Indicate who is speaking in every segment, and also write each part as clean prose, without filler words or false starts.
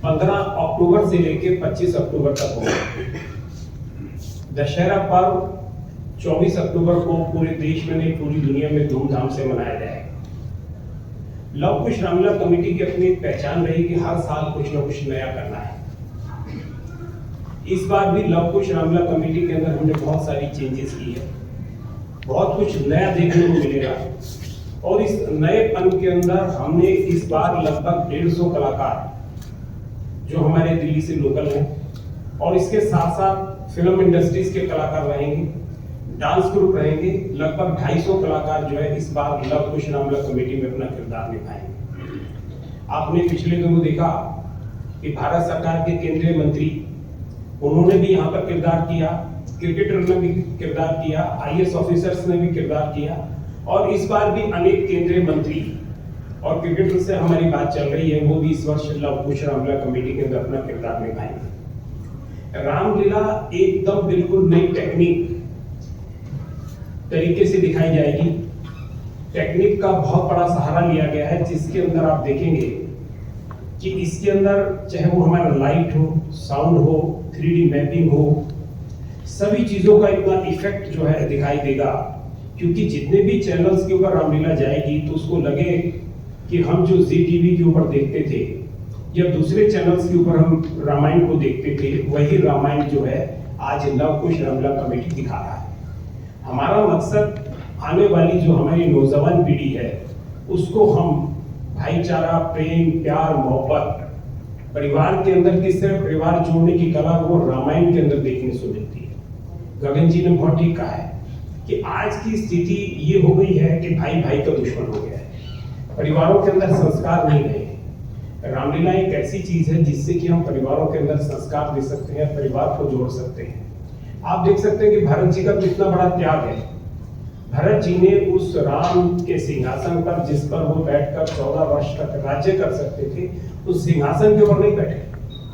Speaker 1: 15 अक्टूबर से लेकर 25 अक्टूबर तक होगा। दशहरा पर्व 24 अक्टूबर को पूरे देश में नहीं पूरी दुनिया में धूमधाम से मनाया जाएगा। लव कुश रामलीला कमेटी की अपनी पहचान रही कि हर साल कुछ न कुछ नया करना है। इस बार भी लव कुश रामलीला कमेटी के अंदर हमने बहुत सारी चेंजेस की है, बहुत कुछ नया देखने को मिलेगा। और इस नएपन के अंदर हमने इस बार लगभग 150 कलाकार जो हमारे दिल्ली से लोकल हैं और इसके साथ साथ फिल्म इंडस्ट्रीज के कलाकार रहेंगे, डांस ग्रुप रहेंगे, लगभग 250 कलाकार जो है इस बार लव कुश रामलीला कमेटी में अपना किरदार निभाएंगे। आपने पिछले दिनों देखा कि भारत सरकार के केंद्रीय मंत्री उन्होंने भी यहाँ पर किरदार किया, क्रिकेटर ने भी किरदार किया, आईएएस ऑफिसर्स ने भी किरदार किया और इस बार भी अनेक केंद्रीय मंत्री और क्रिकेटर से हमारी बात चल रही है, वो भी इस वर्ष लव कुश रामलीला कमेटी के अंदर अपना किरदार निभाएंगे। रामलीला एकदम बिल्कुल नई टेक्निक तरीके से दिखाई जाएगी। टेक्निक का बहुत बड़ा सहारा लिया गया है, जिसके अंदर आप देखेंगे कि इसके अंदर चाहे वो हमारा लाइट हो, साउंड हो, 3D मैपिंग हो, सभी चीजों का इतना इफेक्ट जो है दिखाई देगा। क्योंकि जितने भी चैनल्स के ऊपर रामलीला जाएगी तो उसको लगे कि हम जो जी टीवी के ऊपर देखते थे या दूसरे चैनल्स के ऊपर हम रामायण को देखते थे, वही रामायण जो है आज लव कुश रामलीला कमेटी दिखा रहा है। हमारा मकसद आने वाली जो हमारी नौजवान पीढ़ी है उसको हम भाईचारा, प्रेम, प्यार, मोहब्बत, परिवार के अंदर किस तरह परिवार जोड़ने की कला वो रामायण के अंदर देखने से मिलती है। गगन जी ने बहुत ठीक कहा है कि आज की स्थिति ये हो गई है कि भाई भाई का दुश्मन हो गया है, परिवारों के अंदर संस्कार नहीं रहे। रामलीला एक ऐसी चीज है जिससे कि हम परिवारों के अंदर संस्कार दे सकते हैं, परिवार को जोड़ सकते हैं। आप देख सकते हैं कि भरत जी का कितना बड़ा त्याग है। भरत जी ने उस राम के सिंहासन पर जिस पर वो बैठकर 14 वर्ष तक राज्य कर सकते थे, उस सिंहासन के ऊपर नहीं बैठे,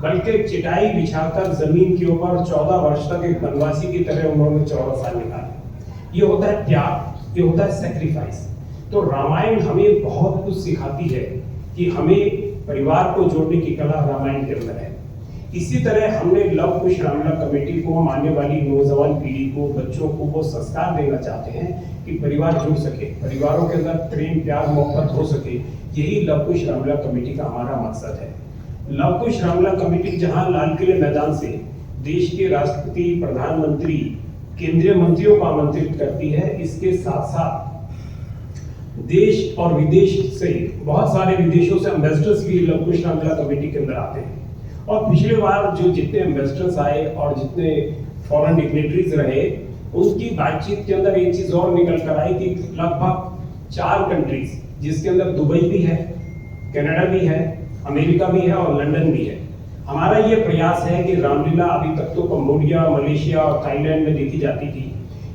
Speaker 1: बल्कि चिटाई बिछाकर जमीन के ऊपर 14 वर्ष तक एक वनवासी की तरह उन्होंने 14 साल निकाले। ये होता है त्याग, ये होता है सैक्रिफाइस। तो रामायण हमें बहुत कुछ सिखाती है कि हमें परिवार को जोड़ने की कला रामायण के अंदर है। इसी तरह हमने लव कुश रामलीला कमेटी को हम आने वाली नौजवान पीढ़ी को, बच्चों को वो संस्कार देना चाहते हैं कि परिवार जुड़ सके, परिवारों के अंदर प्रेम, प्यार, मोहब्बत हो सके। यही लव कुश रामलीला कमेटी का हमारा मकसद है। लव कुश रामलीला कमेटी जहां लाल किले मैदान से देश के राष्ट्रपति, प्रधानमंत्री, केंद्रीय मंत्रियों को आमंत्रित करती है, इसके साथ साथ देश और विदेश से बहुत सारे विदेशों से एम्बेसडर्स भी लव कुश रामलीला कमेटी के अंदर आते हैं। और पिछले बार जो जितने एम्बेसडर्स आए और जितने फॉरेन डिग्नेटरीज रहे, उनकी बातचीत के अंदर एक चीज और निकल कर आई कि लगभग 4 कंट्रीज, जिसके अंदर दुबई भी है, कनाडा भी है, अमेरिका भी है और लंदन भी है। हमारा ये प्रयास है कि रामलीला अभी तक तो कंबोडिया, मलेशिया और थाईलैंड में देखी जाती थी।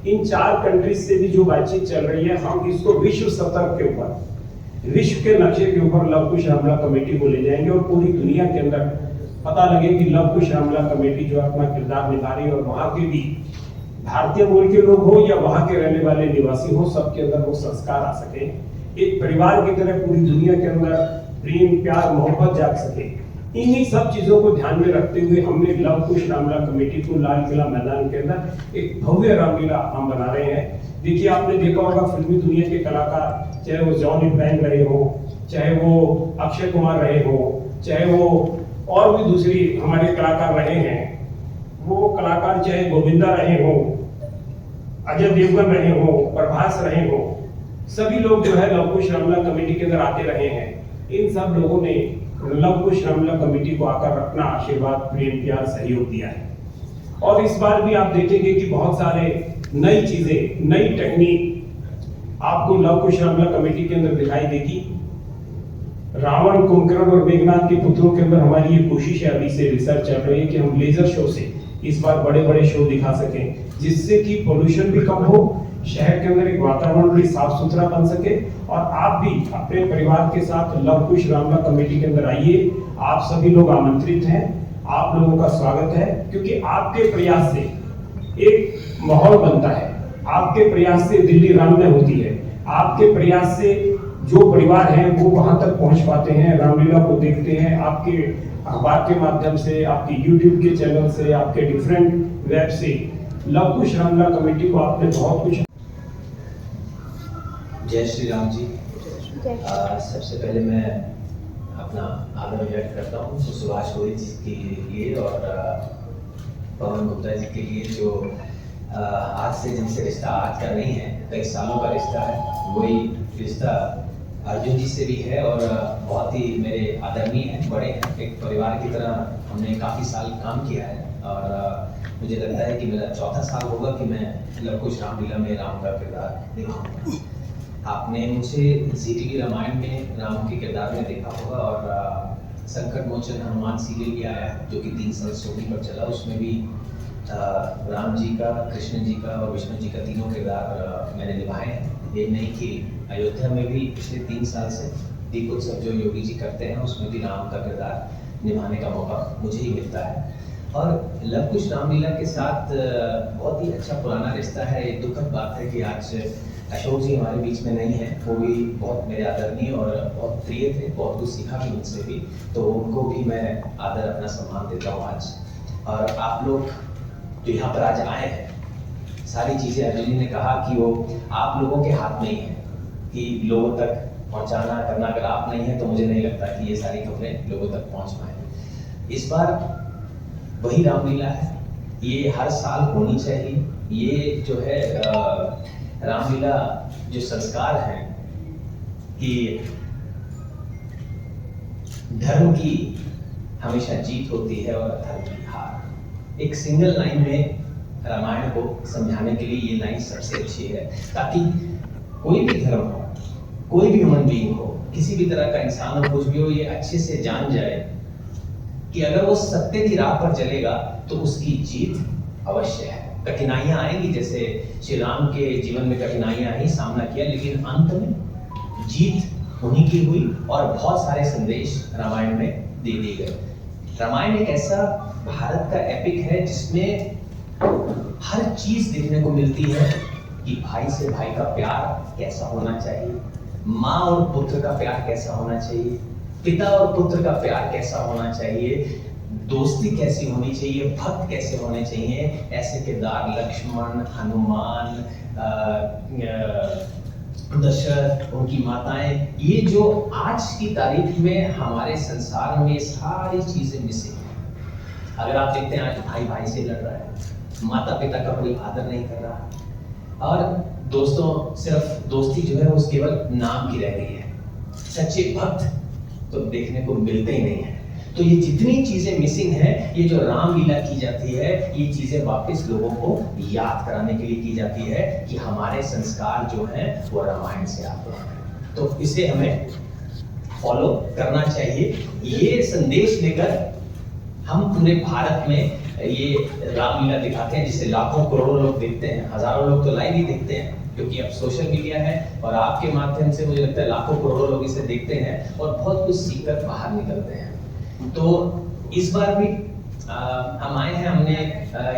Speaker 1: इन 4 कंट्रीज से भी जो बातचीत चल रही है, हम इसको विश्व स्तर के ऊपर, विश्व के नक्शे के ऊपर लव कुश रामलीला कमेटी को ले जाएंगे और पूरी दुनिया के अंदर पता लगे कि लव कुश रामलीला कमेटी जो अपना किरदार निभा रही है और वहाँ के भी भारतीय मूल के लोग हो या वहाँ के रहने वाले निवासी हो, सबके अंदर वो संस्कार आ सके, एक परिवार की तरह पूरी दुनिया के अंदर प्रेम, प्यार, मोहब्बत जाग सके। इन्हीं सब चीजों को ध्यान में रखते हुए हमने लव कुश रामलीला कमेटी को लाल किला मैदान के अंदर एक भव्य रामलीला हम बना रहे हैं। देखिए, आपने देखा होगा फिल्मी दुनिया के कलाकार, चाहे वो जॉन इब्राहिम रहे हो, चाहे वो अक्षय कुमार रहे हो, चाहे वो और भी दूसरी हमारे कलाकार रहे हैं, वो कलाकार चाहे गोविंदा रहे हो, अजय देवगन रहे हो, प्रभास रहे हो, सभी लोग जो है लव कुश रामलीला कमेटी के अंदर आते रहे हैं। इन सब लोगों ने लव कुश रामलीला कमेटी को आकर अपना आशीर्वाद, प्रेम, प्यार, सहयोग दिया है। और इस बार भी आप देखेंगे कि बहुत सारे नई चीजें, नई टेक्निक आपको लव कुश रामलीला कमेटी के अंदर दिखाई देगी। रावण, कुंभकर्ण और मेघनाथ के पुत्रों के अंदर हमारी ये कोशिश है, अभी से रिसर्च चल रही है कि हम लेजर शो से इस बार बड़े बड़े शो दिखा सकें, जिससे कि पोल्यूशन भी कम हो, शहर के अंदर एक वातावरण भी साफ सुथरा बन सके। और आप भी अपने परिवार के साथ लव कुश रामलीला कमेटी के अंदर आइए। आप सभी लोग आमंत्रित हैं, आप लोगों का स्वागत है, क्योंकि आपके प्रयास से एक माहौल बनता है, आपके प्रयास से दिल्ली राममय होती है, आपके प्रयास से जो परिवार हैं वो वहां तक पहुंच पाते हैं, रामलीला को देखते हैं आपके अखबार के माध्यम से, आपके यूट्यूब के चैनल से, आपके डिफरेंट वेब से। लव कुश रामलीला कमेटी को आपने बहुत कुछ।
Speaker 2: जय श्री राम जी। सबसे पहले मैं अपना आदर व्यक्त करता हूँ सुभाष गोयल जी के लिए और पवन गुप्ता जी के लिए, जो आज से जिनसे रिश्ता आज कर रही हैं, कई सालों का रिश्ता है। वही रिश्ता अर्जुन जी से भी है और बहुत ही मेरे आदरणीय हैं, बड़े हैं, एक परिवार की तरह हमने काफ़ी साल काम किया है और मुझे लगता है कि मेरा चौथा साल होगा कि मैं लव कुश रामलीला में राम का किरदार निभाऊंगा। आपने मुझे ZTV रामायण में राम के किरदार में देखा होगा और संकट मोचन हनुमान सीरियल भी आया है जो कि 3 साल सोनी पर चला। उसमें भी राम जी का, कृष्ण जी का और विष्णु जी का तीनों किरदार मैंने निभाए हैं। ये नहीं कि अयोध्या में भी पिछले 3 साल से दीप उत्सव जो योगी जी करते हैं उसमें भी राम का किरदार निभाने का मौका मुझे ही मिलता है। और लव कुश रामलीला के साथ बहुत ही अच्छा पुराना रिश्ता है। एक दुखद बात है कि आज अशोक जी हमारे बीच में नहीं है। वो भी बहुत मेरे आदरणीय और बहुत प्रिय थे, बहुत कुछ सीखा भी उनसे भी, तो उनको भी मैं आदर अपना सम्मान देता हूँ आज। और आप लोग जो यहाँ पर आज आए हैं, सारी चीज़ें अर्जुन जी ने कहा कि वो आप लोगों के हाथ में ही है कि लोगों तक पहुँचाना करना। अगर आप नहीं है तो मुझे नहीं लगता कि ये सारी खबरें लोगों तक पहुँच पाए। इस बार वही रामलीला है, ये हर साल होनी चाहिए। ये जो है रामलीला जो संस्कार हैं कि धर्म की हमेशा जीत होती है और अधर्म की हार। एक सिंगल लाइन में रामायण को समझाने के लिए ये लाइन सबसे अच्छी है, ताकि कोई भी धर्म हो, कोई भी ह्यूमन बीइंग हो, किसी भी तरह का इंसान हो, कुछ भी हो, ये अच्छे से जान जाए कि अगर वो सत्य की राह पर चलेगा तो उसकी जीत अवश्य है। कठिनाइयां आएंगी, जैसे श्री राम के जीवन में कठिनाइयां आई, सामना किया, लेकिन अंत में जीत उन्हीं की हुई और बहुत सारे संदेश रामायण में दे दिए गए। रामायण एक ऐसा भारत का एपिक है जिसमें हर चीज देखने को मिलती है कि भाई से भाई का प्यार कैसा होना चाहिए, माँ और पुत्र का प्यार कैसा होना चाहिए, पिता और पुत्र का प्यार कैसा होना चाहिए, दोस्ती कैसी होनी चाहिए, भक्त कैसे होने चाहिए। ऐसे किरदार लक्ष्मण, हनुमान, दशरथ, उनकी माताएं, ये जो आज की तारीख में हमारे संसार में सारी चीजें मिसिंग हैं। अगर आप देखते हैं आज भाई भाई से लड़ रहा है, माता पिता का कोई आदर नहीं कर रहा, और दोस्तों सिर्फ दोस्ती जो है वो केवल नाम की रह गई है। सच्चे भक्त तो देखने को मिलते ही नहीं है। तो ये जितनी चीजें मिसिंग हैं, ये जो रामलीला की जाती है, ये चीजें वापस लोगों को याद कराने के लिए की जाती है कि हमारे संस्कार जो हैं वो रामायण से आते हैं। तो इसे हमें फॉलो करना चाहिए। ये संदेश लेकर हम पूरे भारत में ये रामलीला दिखाते हैं, जिसे लाखों करोड़ों लोग देखते हैं, हजारों लोग तो लाइव ही देखते हैं, क्योंकि अब सोशल मीडिया है और आपके माध्यम से मुझे लगता है लाखों करोड़ों लोग इसे देखते हैं और बहुत कुछ सीखकर बाहर निकलते हैं। तो इस बार भी हम आए हैं, हमने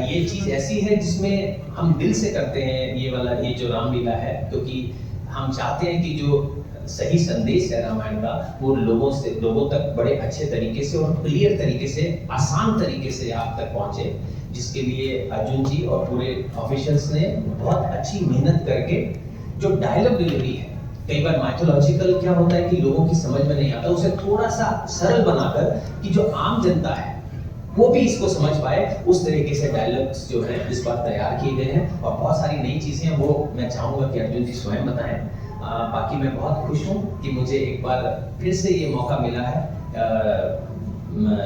Speaker 2: ये चीज ऐसी है जिसमें हम दिल से करते हैं ये वाला, ये जो रामलीला है, क्योंकि हम चाहते हैं कि जो सही संदेश है रामायण का वो लोगों तक बड़े अच्छे तरीके से और क्लियर तरीके से, आसान तरीके से आप तक पहुंचे, जिसके लिए अर्जुन जी और पूरे ऑफिशियल्स ने बहुत अच्छी मेहनत करके जो डायलॉग डिलीवरी है, कई बार माइथोलॉजिकल क्या होता है कि लोगों की समझ में नहीं आता, उसे थोड़ा सा सरल बनाकर कि जो आम जनता है वो भी इसको समझ पाए, उस तरीके से डायलॉग्स जो है इस बार तैयार किए गए हैं। और बहुत सारी नई चीजें हैं, वो मैं चाहूंगा कि अर्जुन जी स्वयं बताएं। बाकी मैं बहुत खुश हूँ कि मुझे एक बार फिर से ये मौका मिला है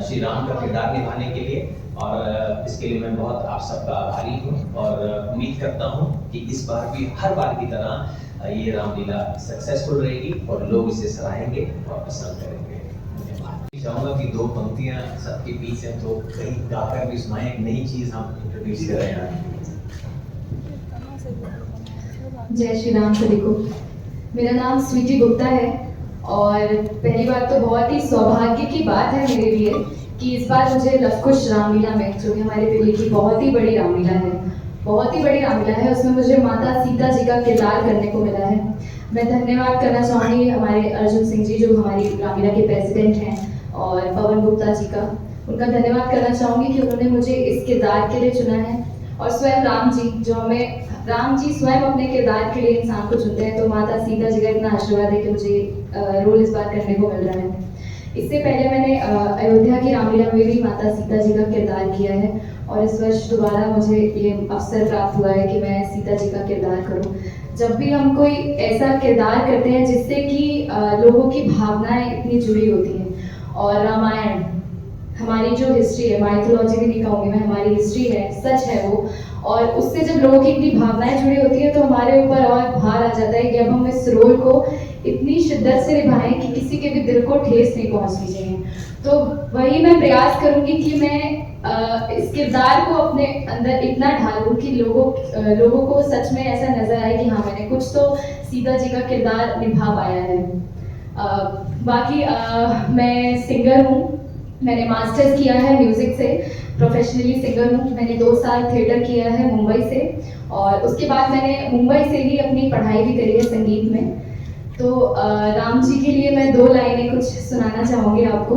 Speaker 2: श्री राम का किरदार निभाने के लिए, और इसके लिए मैं बहुत आप सबका आभारी हूँ और उम्मीद करता हूँ कि इस बार भी हर बार की तरह ये रामलीला सक्सेसफुल रहेगी और लोग इसे सराहेंगे और पसंद करेंगे। धन्यवाद। चाहूँगा कि 2 पंक्तियाँ सबके बीच हैं तो कहीं गाकर भी सुनाएं, एक नई चीज़ हम इंट्रोड्यूस कर रहे हैं।
Speaker 3: जय श्री राम सभी को। मेरा नाम स्वीटी गुप्ता है और पहली बात तो बहुत ही सौभाग्य की बात है मेरे लिए कि इस बार मुझे लव कुश रामलीला में, जो कि हमारे दिल्ली की बहुत ही बड़ी रामलीला है, बहुत ही बड़ी रामलीला है, उसमें मुझे माता सीता जी का किरदार करने को मिला है। मैं धन्यवाद करना चाहूँगी हमारे अर्जुन सिंह जी जो हमारी रामलीला के प्रेसिडेंट हैं और पवन गुप्ता जी का, उनका धन्यवाद करना चाहूँगी कि उन्होंने मुझे इस किरदार के लिए चुना है। और स्वयं राम जी जो हमें, राम जी स्वयं अपने किरदार के लिए इंसान को चुनते हैं, तो माता सीता जी का इतना आशीर्वाद है कि मुझे रोल इस बार करने को मिल रहा है। इससे पहले मैंने अयोध्या की रामलीला में भी माता सीता जी का किरदार किया है और इस वर्ष दोबारा मुझे ये अवसर प्राप्त हुआ है कि मैं सीता जी का किरदार करूं। जब भी हम कोई ऐसा किरदार करते हैं जिससे कि लोगों की भावनाएं इतनी जुड़ी होती हैं, और रामायण हमारी जो हिस्ट्री है, माइथोलॉजी भी नहीं कहूँगी मैं, हमारी हिस्ट्री है, सच है वो, और उससे जब लोगों की इतनी भावनाएं जुड़ी होती है तो हमारे ऊपर और भार आ जाता है कि अब हम इस रोल को इतनी शिद्दत से निभाएं कि किसी के भी दिल को ठेस नहीं पहुंचनी चाहिए। तो वही मैं प्रयास करूंगी कि मैं इस किरदार को अपने अंदर इतना ढालूं कि लोगों को सच में ऐसा नजर आए कि हाँ मैंने कुछ तो सीता जी का किरदार निभा पाया है। बाकी मैं सिंगर हूँ, मैंने मास्टर्स किया है म्यूजिक से, प्रोफेशनली सिंगर हूँ। मैंने 2 साल थिएटर किया है मुंबई से, और उसके बाद मैंने मुंबई से ही अपनी पढ़ाई भी करी है संगीत में। तो राम जी के लिए मैं 2 लाइनें कुछ सुनाना चाहूँगी आपको।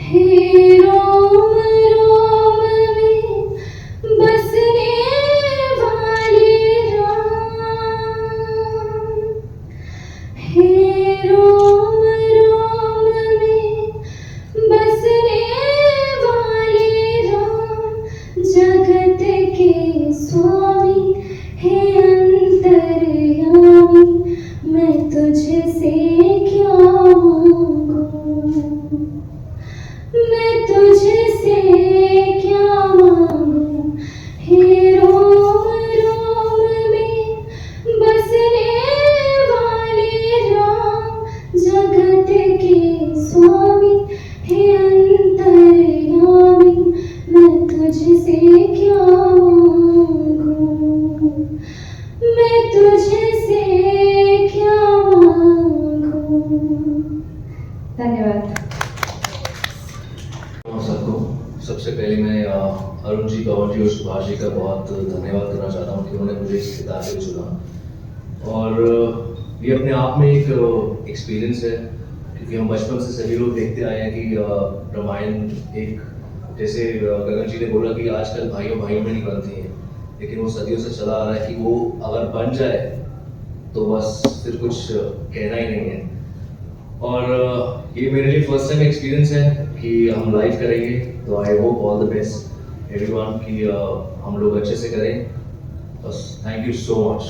Speaker 3: हे रोम रोम में बसने वाले राम, हे रोम रोम में बसने वाले राम, जगत के स्वामी हे अंतर्यामी, मैं तुझसे क्या मांगूं, मैं तुझसे क्या मांगूं, हे रोम रोम में बसने वाले राम, जगत के स्वामी हे अंतर्यामी, मैं तुझसे क्या मांगूं, मैं तुझसे क्या मांगूं। धन्यवाद।
Speaker 4: सबको सबसे पहले मैं अरुण जी, पवन जी और सुभाष जी का बहुत धन्यवाद करना चाहता हूँ कि उन्होंने मुझे इस किताब के लिए चुना। और ये अपने आप में एक एक्सपीरियंस है, क्योंकि हम बचपन से सभी लोग देखते आए हैं कि रामायण एक, जैसे गगन जी ने बोला कि आजकल भाइयों भाइयों में नहीं बनती हैं, लेकिन वो सदियों से चला आ रहा है कि वो अगर बन जाए तो बस फिर कुछ कहना ही नहीं है। और ये मेरे लिए फर्स्ट टाइम एक्सपीरियंस है कि हम लाइव करेंगे, तो I hope all the best everyone कि हम लोग अच्छे से करें। बस थैंक यू सो मच।